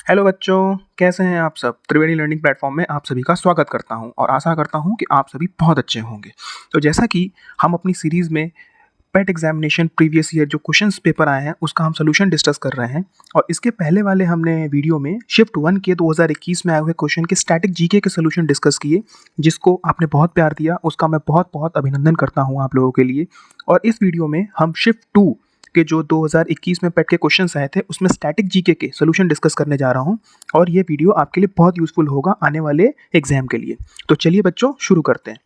Hello बच्चों, कैसे हैं आप सब। त्रिवेणी लर्निंग प्लेटफॉर्म में आप सभी का स्वागत करता हूं और आशा करता हूं कि आप सभी बहुत अच्छे होंगे। तो जैसा कि हम अपनी सीरीज़ में पेट एग्जामिनेशन प्रीवियस ईयर जो क्वेश्चंस पेपर आए हैं उसका हम सोल्यूशन डिस्कस कर रहे हैं। और इसके पहले वाले हमने वीडियो में शिफ्ट 1 के 2021 में आए हुए क्वेश्चन के स्टैटिक जीके के सोल्यूशन डिस्कस किए, जिसको आपने बहुत प्यार दिया, उसका मैं बहुत बहुत अभिनंदन करता हूँ आप लोगों के लिए। और इस वीडियो में हम शिफ्ट 2 के जो 2021 में पेट के क्वेश्चंस आए थे उसमें स्टैटिक जीके के सोल्यूशन डिस्कस करने जा रहा हूँ। और ये वीडियो आपके लिए बहुत यूजफुल होगा आने वाले एग्जाम के लिए। तो चलिए बच्चों शुरू करते हैं।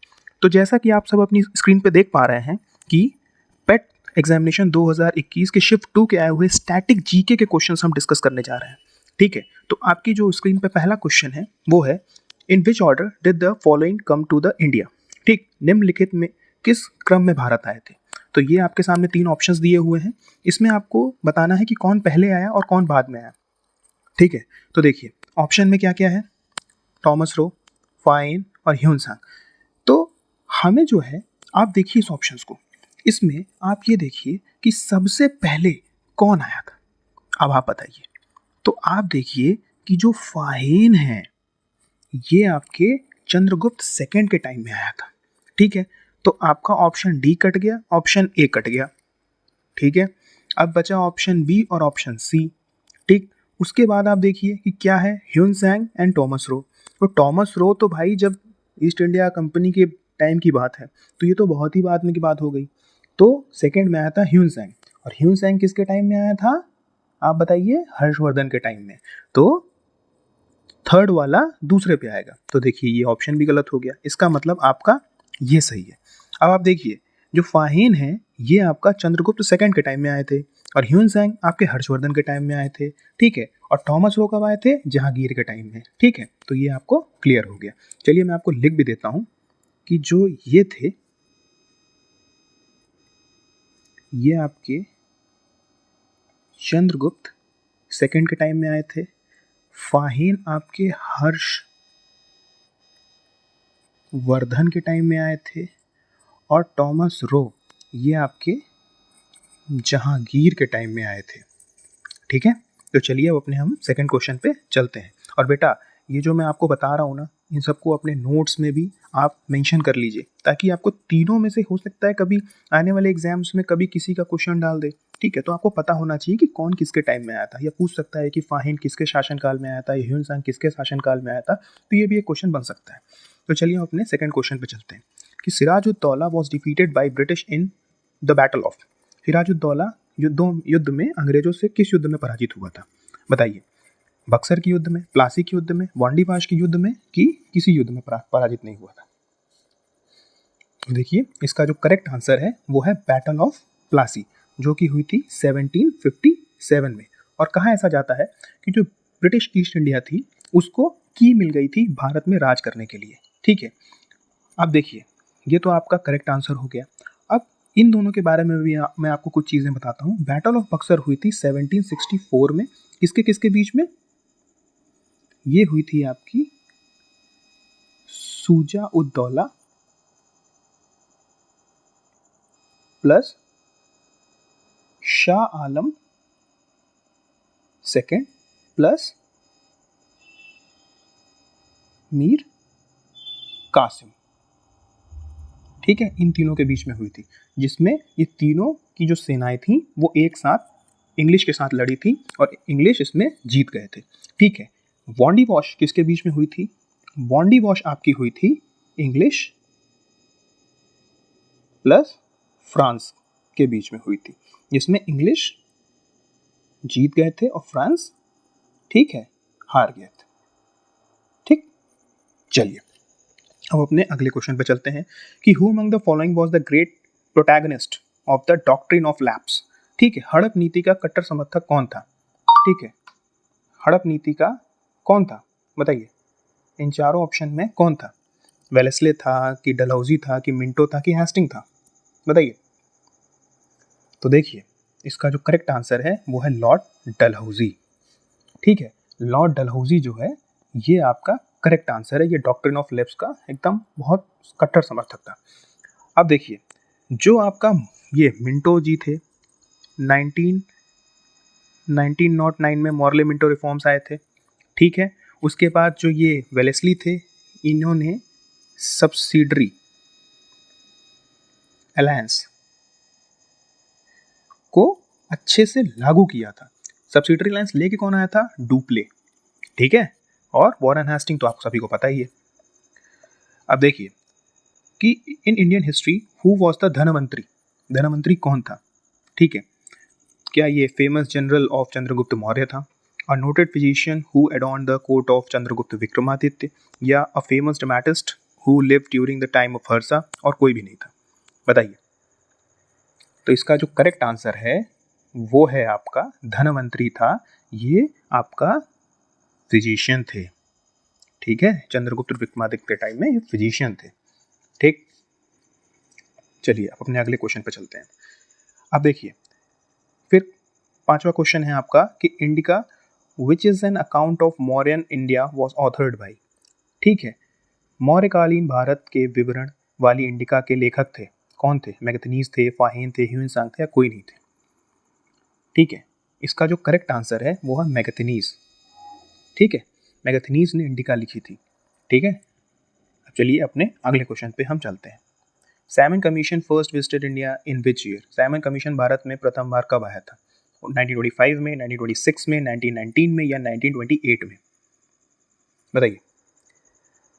तो जैसा कि आप सब अपनी स्क्रीन पे देख पा रहे हैं कि पेट एग्जामिनेशन 2021 के शिफ्ट 2 के आए हुए स्टैटिक जीके के क्वेश्चंस हम डिस्कस करने जा रहे हैं। ठीक है, तो आपकी जो स्क्रीन पे पहला क्वेश्चन है वो है, in which order did the following come to the India. ठीक, निम्नलिखित में किस क्रम में भारत आए थे। तो ये आपके सामने 3 ऑप्शंस दिए हुए हैं, इसमें आपको बताना है कि कौन पहले आया और कौन बाद में आया। ठीक है, तो देखिए ऑप्शन में क्या क्या है, थॉमस रो, फाइन और ह्यूनसांग। तो हमें जो है, आप देखिए इस ऑप्शंस को, इसमें आप ये देखिए कि सबसे पहले कौन आया था। अब आप बताइए। तो आप देखिए कि जो फाहिन है ये आपके चंद्रगुप्त सेकंड के टाइम में आया था। ठीक है, तो आपका ऑप्शन डी कट गया, ऑप्शन ए कट गया। ठीक है, अब बचा ऑप्शन बी और ऑप्शन सी। ठीक, उसके बाद आप देखिए कि क्या है, ह्यूनसैंग एंड टॉमस रो। तो टॉमस रो तो भाई जब ईस्ट इंडिया कंपनी के टाइम की बात है, तो ये तो बहुत ही बाद में की बात हो गई। तो सेकंड में आया था ह्यूनसैंग, और ह्यूनसैंग किसके टाइम में आया था, आप बताइए, हर्षवर्धन के टाइम में। तो थर्ड वाला दूसरे पे आएगा। तो देखिए ये ऑप्शन भी गलत हो गया, इसका मतलब आपका ये सही है। अब आप देखिए, जो फाहीन है ये आपका चंद्रगुप्त सेकंड के टाइम में आए थे, और ह्यूनसैंग आपके हर्षवर्धन के टाइम में आए थे। ठीक है, और थॉमस रो कब आए थे, जहांगीर के टाइम में। ठीक है, तो ये आपको क्लियर हो गया। चलिए मैं आपको लिख भी देता हूं कि जो ये थे, ये आपके चंद्रगुप्त सेकंड के टाइम में आए थे, फाहीन आपके हर्षवर्धन के टाइम में आए थे, और टॉमस रो ये आपके जहांगीर के टाइम में आए थे। ठीक है, तो चलिए अब अपने हम सेकंड क्वेश्चन पे चलते हैं। और बेटा ये जो मैं आपको बता रहा हूँ ना, इन सबको अपने नोट्स में भी आप मेंशन कर लीजिए, ताकि आपको तीनों में से हो सकता है कभी आने वाले एग्जाम्स में कभी किसी का क्वेश्चन डाल दे। ठीक है, तो आपको पता होना चाहिए कि कौन किसके टाइम में आया था, या पूछ सकता है कि फाहिन किसके शासनकाल में आया था, या ह्यूनसांग किसके शासनकाल में आया था। तो ये भी एक क्वेश्चन बन सकता है। तो चलिए हम अपने सेकंड क्वेश्चन पे चलते हैं कि Sirajuddaulah was defeated by British in the battle of. Sirajuddaulah युद्ध में अंग्रेजों से किस युद्ध में पराजित हुआ था, बताइए। बक्सर के युद्ध में, प्लासी के युद्ध में, वांडीबाश के युद्ध में, कि किसी युद्ध में पराजित नहीं हुआ था। देखिए इसका जो करेक्ट आंसर है वो है बैटल ऑफ प्लासी, जो कि हुई थी 1757 में। और कहाँ ऐसा जाता है कि जो ब्रिटिश ईस्ट इंडिया थी उसको की मिल गई थी भारत में राज करने के लिए। ठीक है, अब देखिए ये तो आपका करेक्ट आंसर हो गया। अब इन दोनों के बारे में भी मैं आपको कुछ चीज़ें बताता हूँ। बैटल ऑफ बक्सर हुई थी 1764 में, किसके किसके बीच में, ये हुई थी आपकी सूजा ud Daula plus Shah Alam second plus Mir Qasim. ठीक है, इन तीनों के बीच में हुई थी, जिसमें ये तीनों की जो सेनाएं थी वो एक साथ इंग्लिश के साथ लड़ी थी, और इंग्लिश इसमें जीत गए थे। ठीक है, वॉन्डी वॉश किसके बीच में हुई थी, वॉन्डी वॉश आपकी हुई थी इंग्लिश प्लस फ्रांस के बीच में हुई थी, जिसमें इंग्लिश जीत गए थे और फ्रांस, ठीक है, हार गए थे। ठीक, चलिए अब अपने अगले क्वेश्चन पे चलते हैं कि who among the following was the great protagonist of the doctrine of lapse. ठीक है, हड़प नीति का कट्टर समर्थक कौन था। ठीक है, हड़प नीति का कौन था, बताइए। इन चारों ऑप्शन में कौन था, वेलेस्ले था कि डलहौजी था कि मिंटो था कि हेस्टिंग था, बताइए। तो देखिए इसका जो करेक्ट आंसर है वो है लॉर्ड डलहौजी। ठीक है, लॉर्ड डलहौजी जो है ये आपका करेक्ट आंसर है। ये डॉक्ट्रिन ऑफ लैप्स का एकदम बहुत कट्टर समर्थक था। अब देखिए जो आपका ये मिंटो जी थे, 1909 में मॉर्ले मिंटो रिफॉर्म्स आए थे, ठीक है। उसके बाद जो ये वेलेस्ली थे, इन्होंने सब्सिडरी अलायंस को अच्छे से लागू किया था। सब्सिडरी अलायंस लेके कौन आया था? डुप्ले, ठीक है। और वॉरेन हेस्टिंग तो आप सभी को पता ही है। अब देखिए कि in Indian history who was the Dhanvantari, Dhanvantari कौन था? ठीक है, क्या ये famous general of Chandragupta Maurya था, a noted physician who adorned the court of Chandragupta Vikramaditya, या a famous dramatist who lived during the time of Harsha, और कोई भी नहीं था? बताइए। तो इसका जो करेक्ट आंसर है वो है आपका धनवंतरी था। ये आपका फिजिशियन थे, ठीक है। चंद्रगुप्त विक्रमादित्य के टाइम में ये फिजिशियन थे, ठीक। चलिए अब अपने अगले क्वेश्चन पे चलते हैं। अब देखिए फिर पांचवा क्वेश्चन है आपका कि indica which is an account of Mauryan India was authored by, ठीक है। मौर्यकालीन भारत के विवरण वाली इंडिका के लेखक थे, कौन थे? मैगथनीज थे, फाहिन थे, ह्यूएन थे, या कोई नहीं थे? ठीक है, इसका जो करेक्ट आंसर है वो है मैगथनीज, ठीक है। मैगथनीज ने इंडिका लिखी थी, ठीक है। अब चलिए अपने अगले क्वेश्चन पे हम चलते हैं। Simon commission first visited India in which year? Simon commission Bharat में प्रथम बार कब आया था? 1925 में, 1926 में, 1919 में, या 1928 में? बताइए।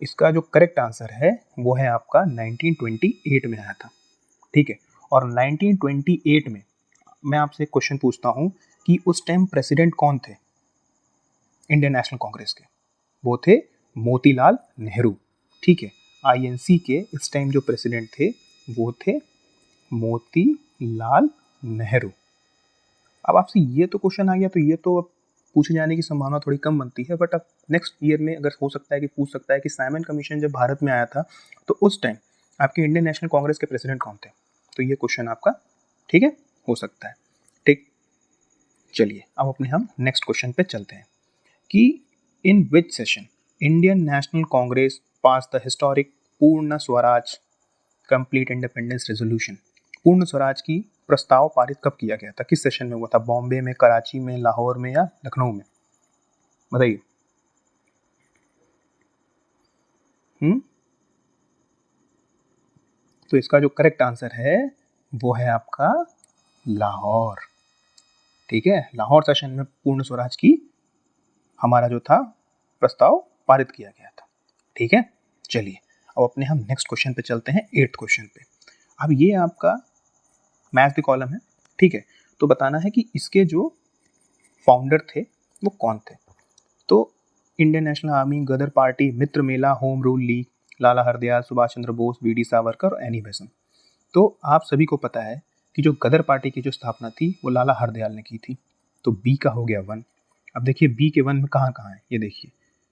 इसका जो करेक्ट आंसर है वो है आपका 1928 में आया था, ठीक है। और 1928 में मैं आपसे क्वेश्चन पूछता हूँ कि उस टाइम प्रेसिडेंट कौन थे इंडियन नेशनल कांग्रेस के? वो थे मोतीलाल नेहरू, ठीक है। आईएनसी के इस टाइम जो प्रेसिडेंट थे वो थे मोतीलाल नेहरू। अब आपसे ये तो क्वेश्चन आ गया, तो ये तो अब पूछे जाने की संभावना थोड़ी कम बनती है, बट अब नेक्स्ट ईयर में अगर हो सकता है कि पूछ सकता है कि साइमन कमीशन जब भारत में आया था तो उस टाइम आपके इंडियन नेशनल कांग्रेस के प्रेसिडेंट कौन थे? तो ये क्वेश्चन आपका, ठीक है, हो सकता है, ठीक। चलिए अब अपने हम नेक्स्ट क्वेश्चन पे चलते हैं कि in which session Indian National Congress pass the historic Purna Swaraj complete independence resolution? पूर्ण स्वराज की प्रस्ताव पारित कब किया गया था? किस सेशन में हुआ था? बॉम्बे में, कराची में, लाहौर में, या लखनऊ में? बताइए। तो इसका जो करेक्ट आंसर है वो है आपका लाहौर, ठीक है। लाहौर सेशन में पूर्ण स्वराज की हमारा जो था प्रस्ताव पारित किया गया था, ठीक है। चलिए अब अपने हम नेक्स्ट क्वेश्चन पे चलते हैं, 8th क्वेश्चन पे। अब ये आपका मैथ द कॉलम है, ठीक है। तो बताना है कि इसके जो फाउंडर थे वो कौन थे? तो इंडियन नेशनल आर्मी, गदर पार्टी, मित्र मेला, होम रूल लीग, लाला हरदयाल, सुभाष चंद्र बोस, वी.डी. सावरकर और एनी बेसंत। तो आप सभी को पता है कि जो गदर पार्टी की जो स्थापना थी वो लाला हरदयाल ने की थी। तो बी का हो गया 1। अब देखिए बी के 1 में कहाँ कहाँ है, ये देखिए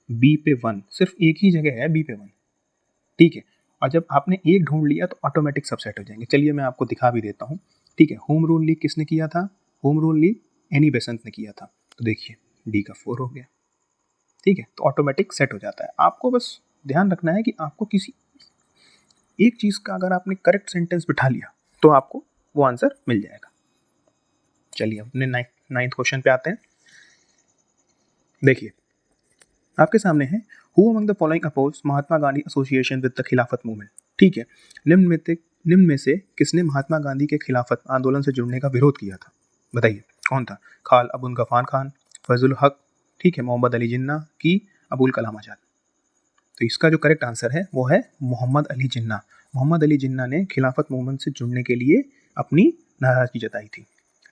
बी पे 1 सिर्फ एक ही जगह है, बी पे 1, ठीक है। और जब आपने एक ढूंढ लिया तो ऑटोमेटिक सब सेट हो जाएंगे। चलिए मैं आपको दिखा भी देता हूँ, ठीक है। होम रूल लीग किसने किया था? होम रूल लीग एनी बेसंत ने किया था। तो देखिए डी का 4 हो गया, ठीक है। तो ऑटोमेटिक सेट हो जाता है। आपको बस ध्यान रखना है कि आपको किसी एक चीज़ का अगर आपने करेक्ट सेंटेंस बिठा लिया तो आपको वो आंसर मिल जाएगा। चलिए अपने नाइन्थ क्वेश्चन पे आते हैं। देखिए आपके सामने है who among the following oppose Mahatma Gandhi association with the Khilafat movement, ठीक है। निम्न में से किसने महात्मा गांधी के खिलाफत आंदोलन से जुड़ने का विरोध किया था? बताइए कौन था? खाल अबुल गफार खान, फजल हक, ठीक है, मोहम्मद अली जिन्ना की अबुल कलाम आजाद? तो इसका जो करेक्ट आंसर है वो है मोहम्मद अली जिन्ना। मोहम्मद अली जिन्ना ने खिलाफत मूवमेंट से जुड़ने के लिए अपनी नाराजगी जताई थी,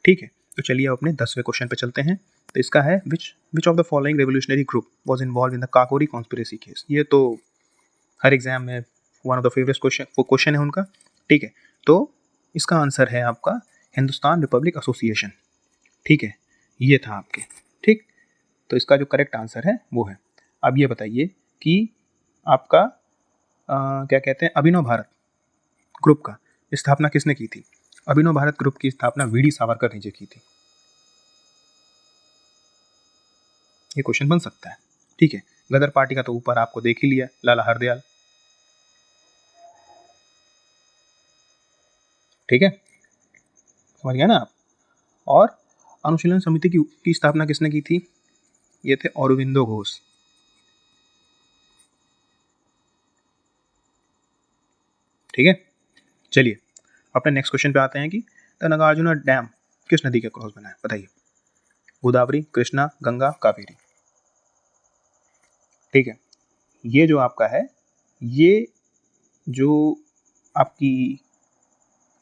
ठीक है। तो चलिए अब अपने 10वें क्वेश्चन पे चलते हैं। तो इसका है विच of the following revolutionary group was involve in the Kakori conspiracy case? ये तो हर एग्जाम में one of the favourite question है उनका, ठीक है। तो इसका आंसर है आपका हिंदुस्तान रिपब्लिक एसोसिएशन, ठीक है। ये था आपके, ठीक। तो इसका जो करेक्ट आंसर है वो है। अब ये बताइए कि आपका क्या कहते हैं अभिनव भारत ग्रुप का स्थापना किसने की थी? अभिनव भारत ग्रुप की स्थापना वी.डी. सावरकर ने की थी। ये क्वेश्चन बन सकता है, ठीक है। गदर पार्टी का तो ऊपर आपको देख ही लिया, लाला हरदयाल, ठीक है, समझ गया ना आप। और अनुशीलन समिति की स्थापना किसने की थी? ये थे औरोबिंदो घोष। ठीक है, चलिए अपने नेक्स्ट क्वेश्चन पे आते हैं कि द नागार्जुना डैम किस नदी के क्रॉस बना है, बताइए। गोदावरी, कृष्णा, गंगा, कावेरी। ठीक है, ये जो आपका है, ये जो आपकी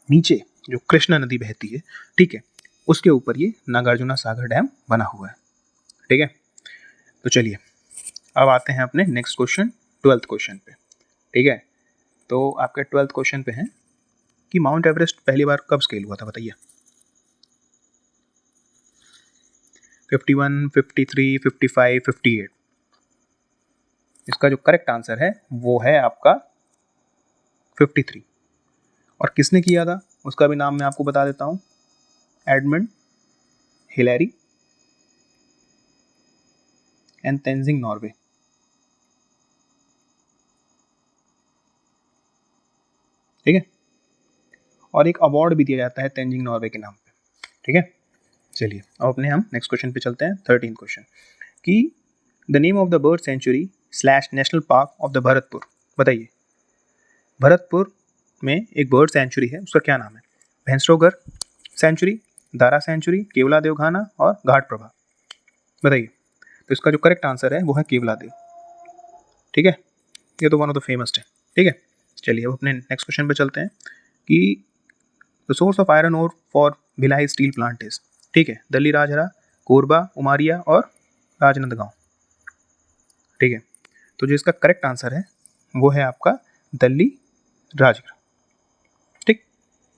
नीचे जो कृष्णा नदी बहती है, ठीक है, उसके ऊपर ये नागार्जुना सागर डैम बना हुआ है। ठीक है, तो चलिए अब आते हैं अपने नेक्स्ट क्वेश्चन, 12th क्वेश्चन पे। ठीक है, तो आपके 12th क्वेश्चन पे है कि माउंट एवरेस्ट पहली बार कब स्केल हुआ था, बताइए। 51, 53, 55, 58। इसका जो करेक्ट आंसर है वो है आपका 53। और किसने किया था उसका भी नाम मैं आपको बता देता हूँ, Edmund Hillary and Tenzing Norway. ठीक है, और एक अवार्ड भी दिया जाता है तेंजिंग नॉर्वे के नाम पे। ठीक है, चलिए अब अपने हम नेक्स्ट क्वेश्चन पे चलते हैं, 13 क्वेश्चन कि the name of the bird sanctuary slash national park of the Bharatpur, बताइए। भरतपुर में एक बर्ड सेंचुरी है, उसका क्या नाम है। भैंसरोगर सेंचुरी, दारा सेंचुरी, केवला देव घाना और घाट प्रभा, बताइए। तो इसका जो करेक्ट आंसर है वो है केवला देव। ठीक है, ये तो वन ऑफ द फेमस है। ठीक है, चलिए अब अपने नेक्स्ट क्वेश्चन पे चलते हैं कि the source of iron ore for Bhilai steel plant is, ठीक है, दल्ली राजहरा, कोरबा, उमारिया और राजनांदगांव। ठीक है, तो जो इसका करेक्ट आंसर है वो है आपका दल्ली राजहरा। ठीक,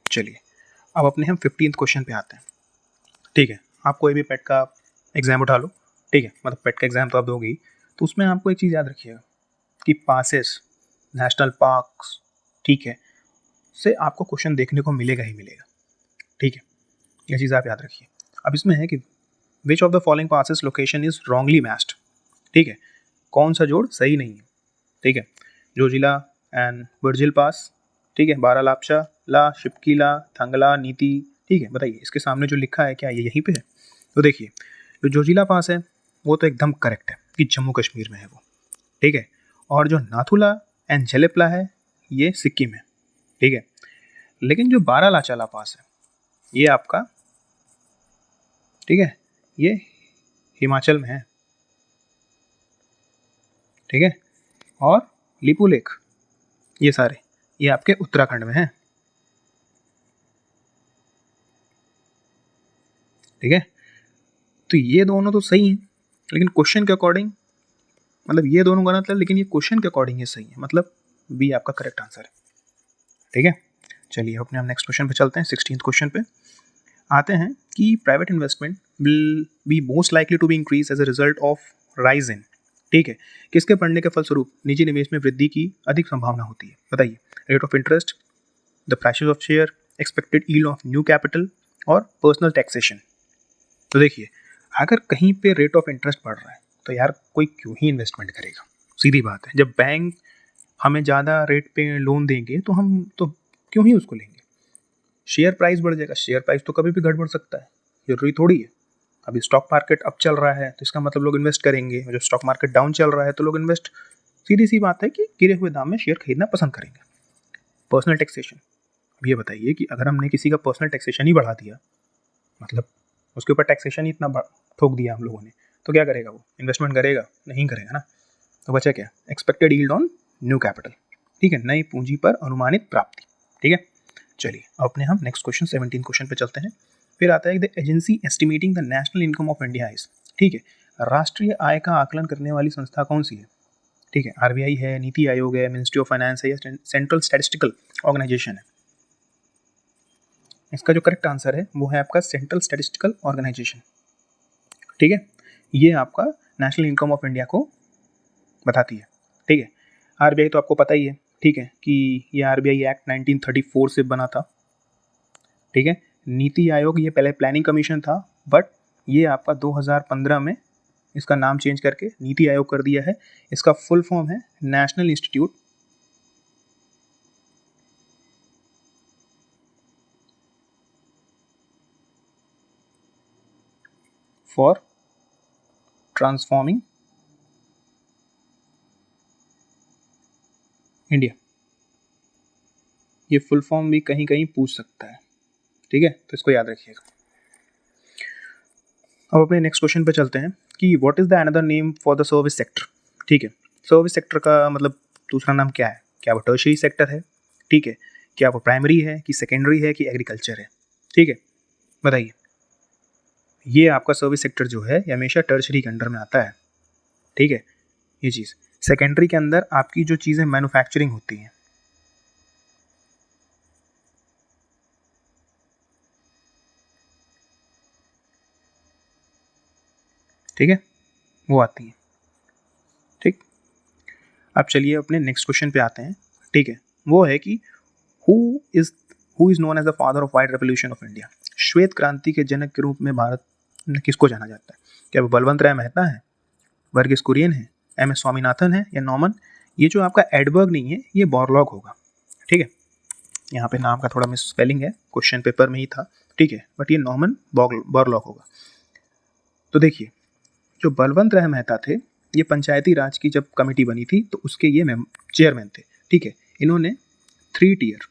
चलिए अब अपने हम 15th क्वेश्चन पे आते हैं। ठीक है, आप कोई भी पेट का एग्जाम उठा लो, ठीक है, मतलब पेट का एग्जाम तो आप दोगे ही, तो उसमें आपको एक चीज़ याद रखिएगा कि पासेस, नेशनल पार्क्स, ठीक है, से आपको क्वेश्चन देखने को मिलेगा ही मिलेगा। ठीक है, ये चीज़ आप याद रखिए। अब इसमें है कि विच of the following passes location is wrongly matched, ठीक है, कौन सा जोड़ सही नहीं है। ठीक है, जोजिला एंड बर्जिल पास, ठीक है, बारालापशा ला, शिपकीला, थंगला, नीति। ठीक है, बताइए इसके सामने जो लिखा है क्या ये यहीं पे है। तो देखिए जो जोजिला पास है वो तो एकदम करेक्ट है कि जम्मू कश्मीर में है वो। ठीक है, और जो नाथुला एंड झेलेपला है ये सिक्किम है। ठीक है, लेकिन जो बारालाचाला पास है ये आपका, ठीक है, ये हिमाचल में है। ठीक है, और लिपू लेक ये सारे ये आपके उत्तराखंड में है। ठीक है, तो ये दोनों तो सही हैं, लेकिन क्वेश्चन के अकॉर्डिंग, मतलब ये दोनों गलत है लेकिन ये क्वेश्चन के अकॉर्डिंग ये सही है, मतलब बी आपका करेक्ट आंसर है। ठीक है, चलिए अपने हम नेक्स्ट क्वेश्चन पे चलते हैं, 16th क्वेश्चन पे आते हैं कि private investment will be most likely to be increase as a result of rise in, ठीक है, किसके बढ़ने के फलस्वरूप निजी निवेश में वृद्धि की अधिक संभावना होती है, बताइए। Rate of interest, the prices of share, expected yield of new capital और पर्सनल टैक्सेशन। तो देखिए अगर कहीं पे रेट ऑफ इंटरेस्ट बढ़ रहा है तो यार कोई क्यों ही इन्वेस्टमेंट करेगा, सीधी बात है। जब बैंक हमें ज़्यादा रेट पे लोन देंगे तो हम तो क्यों ही उसको लेंगे। शेयर प्राइस बढ़ जाएगा, शेयर प्राइस तो कभी भी घट बढ़ सकता है, जरूरी थोड़ी है। अभी स्टॉक मार्केट अप चल रहा है तो इसका मतलब लोग इन्वेस्ट करेंगे, जब स्टॉक मार्केट डाउन चल रहा है तो लोग इन्वेस्ट, सीधी सी बात है कि गिरे हुए दाम में शेयर खरीदना पसंद करेंगे। पर्सनल टैक्सेशन, अब ये बताइए कि अगर हमने किसी का पर्सनल टैक्सेशन ही बढ़ा दिया, मतलब उसके ऊपर टैक्सेशन ही इतना ठोक दिया हम लोगों ने, तो क्या करेगा वो, इन्वेस्टमेंट करेगा नहीं करेगा ना। तो बचा क्या, expected yield on new capital, ठीक है, नई पूंजी पर अनुमानित प्राप्ति। ठीक है, चलिए अपने हम नेक्स्ट क्वेश्चन 17 क्वेश्चन पे चलते हैं। फिर आता है the agency estimating the national income of India is, ठीक है, राष्ट्रीय आय का आकलन करने वाली संस्था कौन सी है। ठीक है, आरबीआई है, नीति आयोग है, मिनिस्ट्री ऑफ फाइनेंस है या सेंट्रल स्टैटिस्टिकल ऑर्गेनाइजेशन है। इसका जो करेक्ट आंसर है वो है आपका सेंट्रल स्टैटिस्टिकल ऑर्गेनाइजेशन। ठीक है, ये आपका नेशनल इनकम ऑफ इंडिया को बताती है। ठीक है, आरबीआई तो आपको पता ही है, ठीक है, कि ये आरबीआई एक्ट 1934 से बना था। ठीक है, नीति आयोग ये पहले प्लानिंग कमीशन था, बट ये आपका 2015 में इसका नाम चेंज करके नीति आयोग कर दिया है। इसका फुल फॉर्म है national institute for transforming India, ये फुल फॉर्म भी कहीं कहीं पूछ सकता है, ठीक है, तो इसको याद रखिएगा। अब अपने नेक्स्ट क्वेश्चन पे चलते हैं कि what is the another name for the service sector, ठीक है। सर्विस सेक्टर का मतलब दूसरा नाम क्या है? क्या वो टर्शियरी सेक्टर है, ठीक है, क्या वो प्राइमरी है कि सेकेंडरी है कि एग्रीकल्चर है, ठीक है, बताइए। ये आपका सर्विस सेक्टर जो है ये हमेशा टर्शियरी के अंडर में आता है, ठीक है, ये चीज़। सेकेंडरी के अंदर आपकी जो चीज़ें मैन्युफैक्चरिंग होती हैं, ठीक है, वो आती हैं, ठीक। अब चलिए अपने नेक्स्ट क्वेश्चन पे आते हैं, ठीक है। वो है कि who is known as the father of white revolution of India. श्वेत क्रांति के जनक के रूप में भारत में किसको जाना जाता है? क्या वो बलवंत राय मेहता है, वर्गीस कुरियन है, एम एस स्वामीनाथन है या नॉमन? ये जो आपका एडबर्ग नहीं है, ये बोरलॉग होगा, ठीक है। यहाँ पे नाम का थोड़ा मिस स्पेलिंग है, क्वेश्चन पेपर में ही था, ठीक है, बट ये नॉमन बोरलॉग होगा। तो देखिए, जो बलवंत राय मेहता थे, ये पंचायती राज की जब कमेटी बनी थी तो उसके ये चेयरमैन थे, ठीक है। इन्होंने 3 टियर,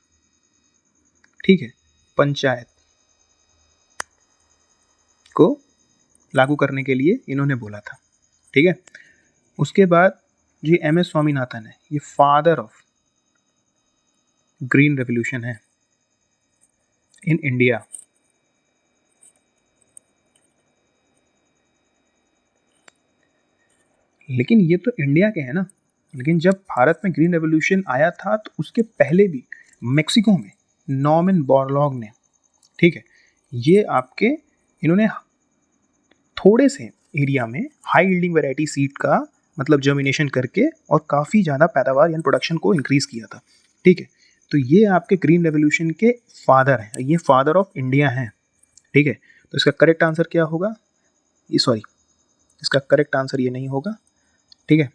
ठीक है, पंचायत को लागू करने के लिए इन्होंने बोला था, ठीक है। उसके बाद ये एम एस स्वामीनाथन है, ये फादर ऑफ ग्रीन रेवोल्यूशन है इन इंडिया। लेकिन ये तो इंडिया के हैं ना, लेकिन जब भारत में ग्रीन रेवोल्यूशन आया था तो उसके पहले भी मेक्सिको में नॉर्मन बोरलॉग ने, ठीक है, ये आपके इन्होंने थोड़े से एरिया में हाई यील्डिंग वैरायटी सीड का मतलब जर्मिनेशन करके और काफ़ी ज़्यादा पैदावार यानी प्रोडक्शन को इंक्रीज़ किया था, ठीक है। तो ये आपके ग्रीन रेवोल्यूशन के फादर हैं, ये फादर ऑफ इंडिया हैं, ठीक है। तो इसका करेक्ट आंसर क्या होगा? ये सॉरी, इसका करेक्ट आंसर ये नहीं होगा, ठीक है।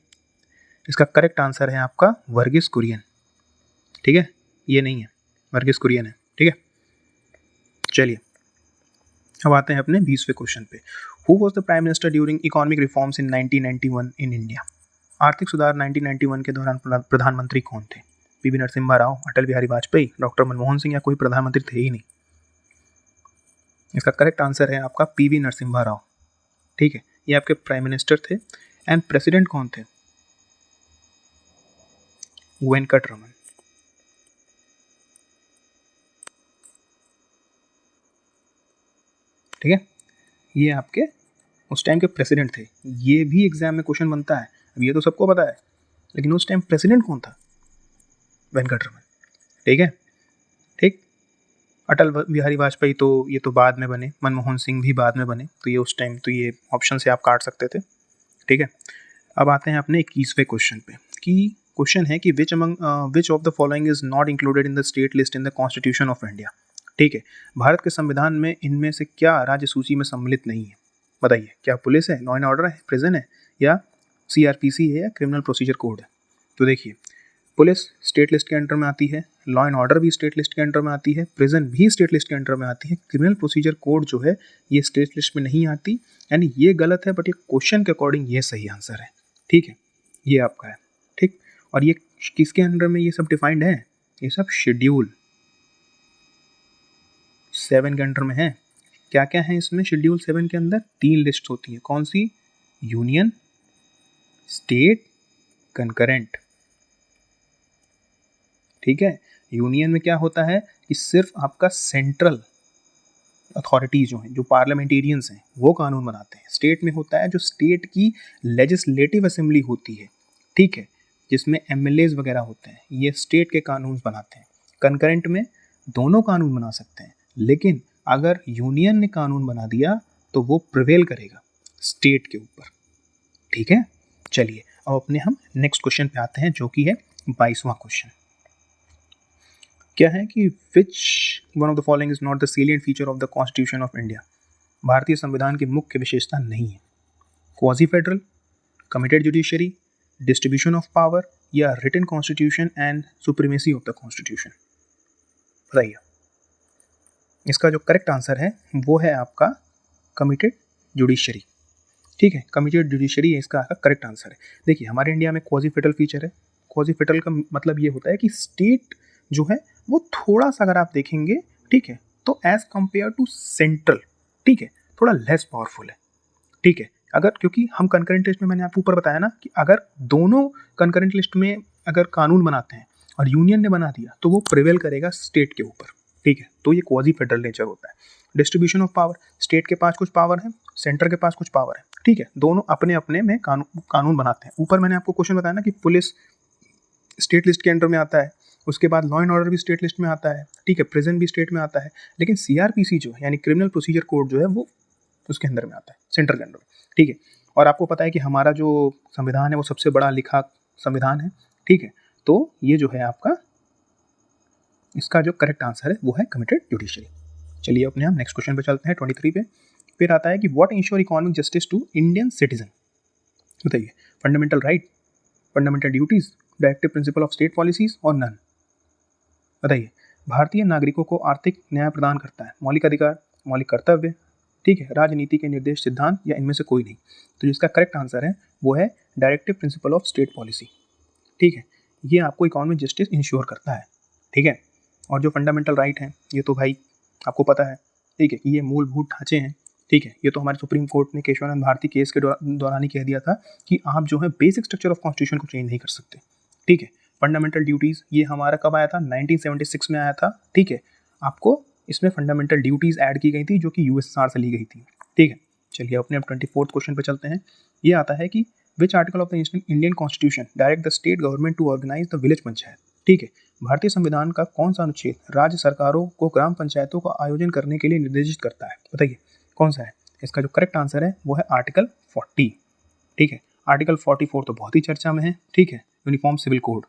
इसका करेक्ट आंसर है आपका वर्गीस कुरियन, ठीक है, ये नहीं है, वर्गीस कुरियन है, ठीक है। चलिए अब आते हैं अपने 20वें क्वेश्चन पे। Who was the prime minister during economic reforms in 1991 in India? आर्थिक सुधार 1991 के दौरान प्रधानमंत्री कौन थे? पीवी नरसिम्हा राव, अटल बिहारी वाजपेयी, डॉक्टर मनमोहन सिंह या कोई प्रधानमंत्री थे ही नहीं? इसका करेक्ट आंसर है आपका पीवी नरसिम्हा राव, ठीक है, ये आपके प्राइम मिनिस्टर थे। एंड प्रेसिडेंट कौन थे? वेंकट रमन, ठीक है, ये आपके उस टाइम के प्रेसिडेंट थे। ये भी एग्जाम में क्वेश्चन बनता है, अब ये तो सबको पता है, लेकिन उस टाइम प्रेसिडेंट कौन था? वेंकट रमन, ठीक है, ठीक। अटल बिहारी वाजपेयी तो ये तो बाद में बने, मनमोहन सिंह भी बाद में बने, तो ये उस टाइम तो ये ऑप्शन से आप काट सकते थे, ठीक है। अब आते हैं अपने 21वें क्वेश्चन पे कि क्वेश्चन है कि विच of the following is not included in the state list in the constitution of India, ठीक है। भारत के संविधान में इनमें से क्या राज्य सूची में सम्मिलित नहीं है? बताइए, क्या पुलिस है, लॉ एंड ऑर्डर है, प्रिजन है, या सीआरपीसी है, या क्रिमिनल प्रोसीजर कोड है? तो देखिए, पुलिस स्टेट लिस्ट के अंडर में आती है, लॉ एंड ऑर्डर भी स्टेट लिस्ट के अंडर में आती है, प्रिजन भी स्टेट लिस्ट के अंडर में आती है, क्रिमिनल प्रोसीजर कोड जो है ये स्टेट लिस्ट में नहीं आती, यानी ये गलत है, बट ये क्वेश्चन के अकॉर्डिंग ये सही आंसर है, ठीक है, ये आपका है, ठीक। और ये किसके अंडर में ये सब डिफाइंड है? ये सब शेड्यूल 7 के अंडर में है। क्या क्या है इसमें शेड्यूल 7 के अंदर? 3 लिस्ट होती है, कौन सी? यूनियन, स्टेट, कंकरेंट, ठीक है। यूनियन में क्या होता है कि सिर्फ आपका सेंट्रल अथॉरिटी जो हैं, जो पार्लियामेंटेरियंस हैं, वो कानून बनाते हैं। स्टेट में होता है जो स्टेट की लेजिस्लेटिव असेंबली होती है, ठीक है, जिसमें एमएलएज वगैरह होते हैं, ये स्टेट के कानून बनाते हैं। कंकरेंट में दोनों कानून बना सकते हैं, लेकिन अगर यूनियन ने कानून बना दिया तो वो प्रिवेल करेगा स्टेट के ऊपर, ठीक है। चलिए अब अपने हम नेक्स्ट क्वेश्चन पे आते हैं, जो कि है 22वां क्वेश्चन। क्या है कि which one of the following is not the salient feature of the constitution of India? भारतीय संविधान की मुख्य विशेषता नहीं है। Quasi federal, committed judiciary, distribution of power, या written constitution and supremacy of the constitution? बताइए, इसका जो करेक्ट आंसर है वो है आपका कमिटेड जुडिशरी, ठीक है, कमिटेड जुडिशरी है इसका करेक्ट आंसर है। देखिए हमारे इंडिया में क्वाजी फेडरल फीचर है। क्वाजी फेडरल का मतलब ये होता है कि स्टेट जो है वो थोड़ा सा अगर आप देखेंगे, ठीक है, तो एज कंपेयर टू सेंट्रल, ठीक है, थोड़ा लेस पावरफुल है, ठीक है। अगर क्योंकि हम कंकरेंट लिस्ट में, मैंने आपको ऊपर बताया ना कि अगर दोनों कंकरेंट लिस्ट में अगर कानून बनाते हैं और यूनियन ने बना दिया तो वो प्रिवेल करेगा स्टेट के ऊपर, ठीक है। तो ये क्वाजी फेडरल नेचर होता है। डिस्ट्रीब्यूशन ऑफ पावर, स्टेट के पास कुछ पावर है, सेंटर के पास कुछ पावर है, ठीक है, दोनों अपने अपने में कानून बनाते हैं। ऊपर मैंने आपको क्वेश्चन बताया ना कि पुलिस स्टेट लिस्ट के अंडर में आता है, उसके बाद लॉ एंड ऑर्डर भी स्टेट लिस्ट में आता है, ठीक है, प्रिजन भी स्टेट में आता है, लेकिन सीआरपीसी जो है यानी क्रिमिनल प्रोसीजर कोड जो है वो उसके अंदर में आता है, सेंटर के अंडर में, ठीक है। और आपको पता है कि हमारा जो संविधान है वो सबसे बड़ा लिखा संविधान है, ठीक है। तो ये जो है आपका, इसका जो करेक्ट आंसर है वो है कमिटेड जुडिशरी। चलिए अपने हम नेक्स्ट क्वेश्चन पे चलते हैं 23 पे। फिर आता है कि what ensure economic justice to Indian citizen. बताइए, fundamental right, fundamental duties, directive principle of state policies और नन। बताइए, भारतीय नागरिकों को आर्थिक न्याय प्रदान करता है मौलिक अधिकार, मौलिक कर्तव्य, ठीक है, राजनीति के निर्देश सिद्धांत या इनमें से कोई नहीं। तो जिसका करेक्ट आंसर है वो है directive principle of state policy, ठीक है। ये आपको इकोनॉमिक जस्टिस इंश्योर करता है, ठीक है। और जो फंडामेंटल राइट हैं ये तो भाई आपको पता है, ठीक है, कि ये मूलभूत ढांचे हैं, ठीक है। ये तो हमारे सुप्रीम कोर्ट ने केशवानंद भारती केस के दौरान ही कह दिया था कि आप जो है बेसिक स्ट्रक्चर ऑफ कॉन्स्टिट्यूशन को चेंज नहीं कर सकते, ठीक है। फंडामेंटल ड्यूटीज़ ये हमारा कब आया था, 1976 में आया था, ठीक है। आपको इसमें फंडामेंटल ड्यूटीज़ ऐड की गई थी जो कि यूएसएसआर से ली गई थी, ठीक है। चलिए अपने अब 24th क्वेश्चन पे चलते हैं। ये आता है कि which article of the Indian constitution direct the state government to organise the village panchayat, ठीक है। भारतीय संविधान का कौन सा अनुच्छेद राज्य सरकारों को ग्राम पंचायतों का आयोजन करने के लिए निर्देशित करता है। बताइए कौन सा है। इसका जो करेक्ट आंसर है वो है आर्टिकल 40, ठीक है। आर्टिकल 44 तो बहुत ही चर्चा में है, ठीक है, यूनिफॉर्म सिविल कोड,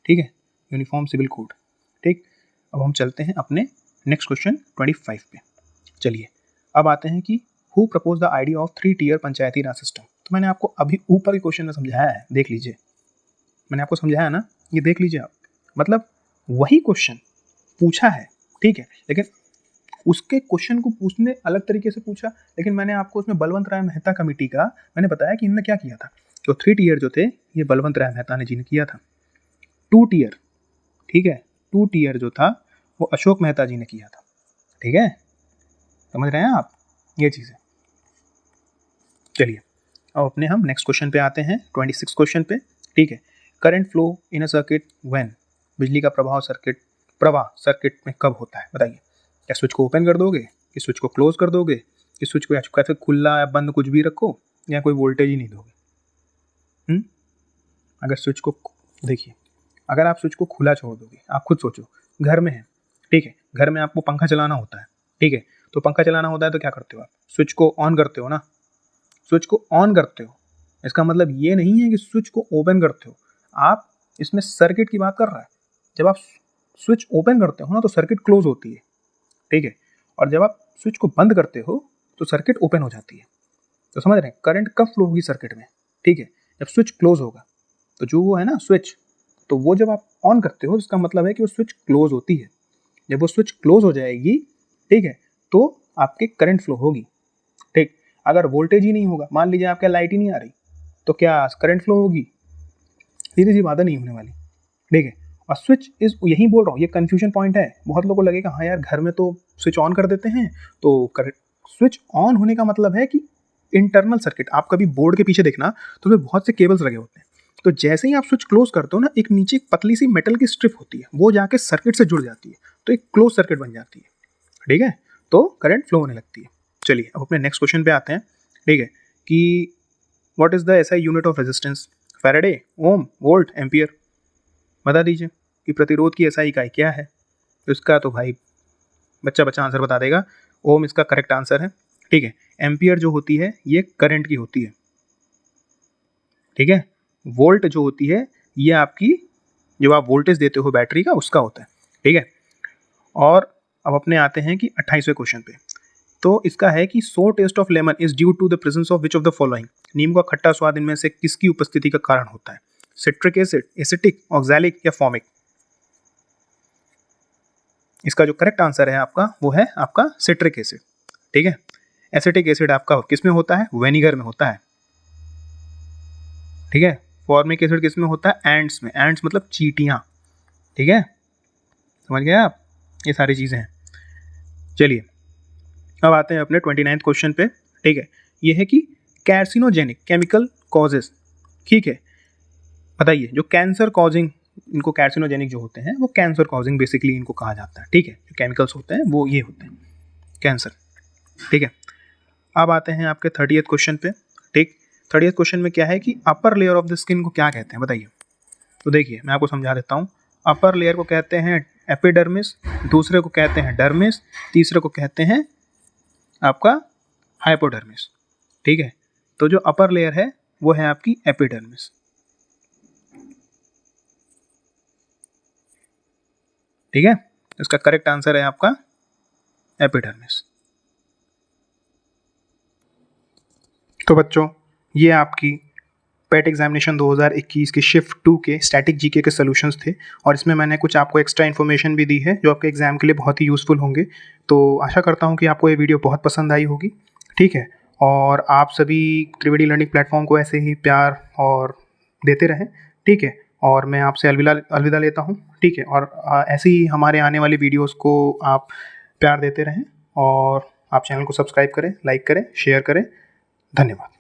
ठीक है, यूनिफॉर्म सिविल कोड, ठीक। अब हम चलते हैं अपने नेक्स्ट क्वेश्चन 25 पे। चलिए अब आते हैं कि who propose the idea of 3 tier panchayati raj system. तो मैंने आपको अभी ऊपर के क्वेश्चन में समझाया है, देख लीजिए, मैंने आपको समझाया ना, ये देख लीजिए आप, मतलब वही क्वेश्चन पूछा है, ठीक है, लेकिन उसके क्वेश्चन को पूछने अलग तरीके से पूछा। लेकिन मैंने आपको उसमें बलवंत राय मेहता कमेटी का मैंने बताया कि इन्होंने क्या किया था। तो 3 टियर जो थे ये बलवंत राय मेहता ने जी ने किया था। 2 टियर, ठीक है, 2 टियर जो था वो अशोक मेहता जी ने किया था, ठीक है, समझ रहे हैं आप ये चीज़ें। चलिए अब अपने हम नेक्स्ट क्वेश्चन पे आते हैं 26 क्वेश्चन पे, ठीक है। Current flow in a circuit when, बिजली का प्रवाह सर्किट में कब होता है। बताइए, क्या स्विच को ओपन कर दोगे, कि स्विच को क्लोज कर दोगे, कि स्विच को कैसे खुला या बंद कुछ भी रखो, या कोई वोल्टेज ही नहीं दोगे। अगर स्विच को देखिए, अगर आप स्विच को खुला छोड़ दोगे, आप खुद सोचो, घर में है, ठीक है, घर में आपको पंखा चलाना होता है, ठीक है, तो पंखा चलाना होता है तो क्या करते हो आप, स्विच को ऑन करते हो ना, स्विच को ऑन करते हो। इसका मतलब ये नहीं है कि स्विच को ओपन करते हो, आप इसमें सर्किट की बात कर रहा है। जब आप स्विच ओपन करते हो ना तो सर्किट क्लोज होती है, ठीक है, और जब आप स्विच को बंद करते हो तो सर्किट ओपन हो जाती है। तो समझ रहे हैं, करंट कब फ्लो होगी सर्किट में, ठीक है, जब स्विच क्लोज होगा। तो जो वो है ना स्विच, तो वो जब आप ऑन करते हो इसका मतलब है कि वो स्विच क्लोज होती है। जब वो स्विच क्लोज हो जाएगी, ठीक है, तो आपके करंट फ्लो होगी, ठीक। अगर वोल्टेज ही नहीं होगा, मान लीजिए आपके लाइट ही नहीं आ रही, तो क्या करंट फ्लो होगी, सीधी सी बात है, नहीं होने वाली, ठीक है। और स्विच इज, यही बोल रहा हूँ, ये कंफ्यूजन पॉइंट है। बहुत लोगों को लगेगा हाँ यार घर में तो स्विच ऑन कर देते हैं, तो स्विच ऑन होने का मतलब है कि इंटरनल सर्किट, आप कभी बोर्ड के पीछे देखना तो उसमें बहुत से केबल्स लगे होते हैं। तो जैसे ही आप स्विच क्लोज करते हो ना, एक नीचे एक पतली सी मेटल की स्ट्रिप होती है, वो जाके सर्किट से जुड़ जाती है, तो एक क्लोज सर्किट बन जाती है, ठीक है, तो करंट फ्लो होने लगती है। चलिए अब अपने नेक्स्ट क्वेश्चन पे आते हैं, ठीक है, कि what is the SI unit of resistance, faraday, ohm, volt, ampere. बता दीजिए कि प्रतिरोध की एसआई इकाई क्या है। तो इसका तो भाई बच्चा बच्चा आंसर बता देगा। ओम इसका करेक्ट आंसर है, ठीक है। एम्पियर जो होती है ये करंट की होती है, ठीक है। वोल्ट जो होती है ये आपकी, जब आप वोल्टेज देते हो बैटरी का, उसका होता है, ठीक है। और अब अपने आते हैं कि 28वें क्वेश्चन पे। तो इसका है कि so taste of lemon is due to the presence of which of the following. नीम का खट्टा स्वाद इनमें से किसकी उपस्थिति का कारण होता है। सिट्रिक एसिड, एसिटिक, ऑक्सैलिक या फॉर्मिक। इसका जो करेक्ट आंसर है आपका वो है आपका सिट्रिक एसिड, ठीक है। एसिटिक एसिड आपका किस में होता है? विनेगर में होता है, ठीक है। फॉर्मिक एसिड किस में होता है? एंट्स में। एंट्स मतलब चींटियाँ, ठीक है, समझ गए आप? ये सारी चीज़ें हैं। चलिए अब आते हैं अपने 29th क्वेश्चन पे, ठीक है। ये है कि कार्सिनोजेनिक केमिकल कॉजेज, ठीक है। बताइए जो कैंसर कॉजिंग, इनको कार्सिनोजेनिक जो होते हैं वो कैंसर कॉजिंग बेसिकली इनको कहा जाता है, ठीक है। जो केमिकल्स होते हैं वो ये होते हैं कैंसर, ठीक है। अब आते हैं आपके 30th क्वेश्चन पे, ठीक। 30th क्वेश्चन में क्या है कि upper layer of the skin को क्या कहते हैं, बताइए। तो देखिए मैं आपको समझा देता हूँ। अपर लेयर को कहते हैं एपिडर्मिस, दूसरे को कहते हैं डर्मिस, तीसरे को कहते हैं आपका हाइपोडर्मिस, ठीक है। तो जो अपर लेयर है वो है आपकी एपिडर्मिस, ठीक है। इसका करेक्ट आंसर है आपका एपिडर्मिस। तो बच्चों ये आपकी पेट एग्जामिनेशन 2021 की शिफ्ट 2 के स्टैटिक जीके के सॉल्यूशंस थे, और इसमें मैंने कुछ आपको एक्स्ट्रा इन्फॉर्मेशन भी दी है जो आपके एग्जाम के लिए बहुत ही यूज़फुल होंगे। तो आशा करता हूँ कि आपको ये वीडियो बहुत पसंद आई होगी, ठीक है। और आप सभी त्रिवेणी लर्निंग प्लेटफॉर्म को ऐसे ही प्यार और देते रहें, ठीक है। और मैं आपसे अलविदा लेता हूँ, ठीक है। और ऐसे ही हमारे आने वाली वीडियोज़ को आप प्यार देते रहें, और आप चैनल को सब्सक्राइब करें, लाइक करें, शेयर करें। धन्यवाद।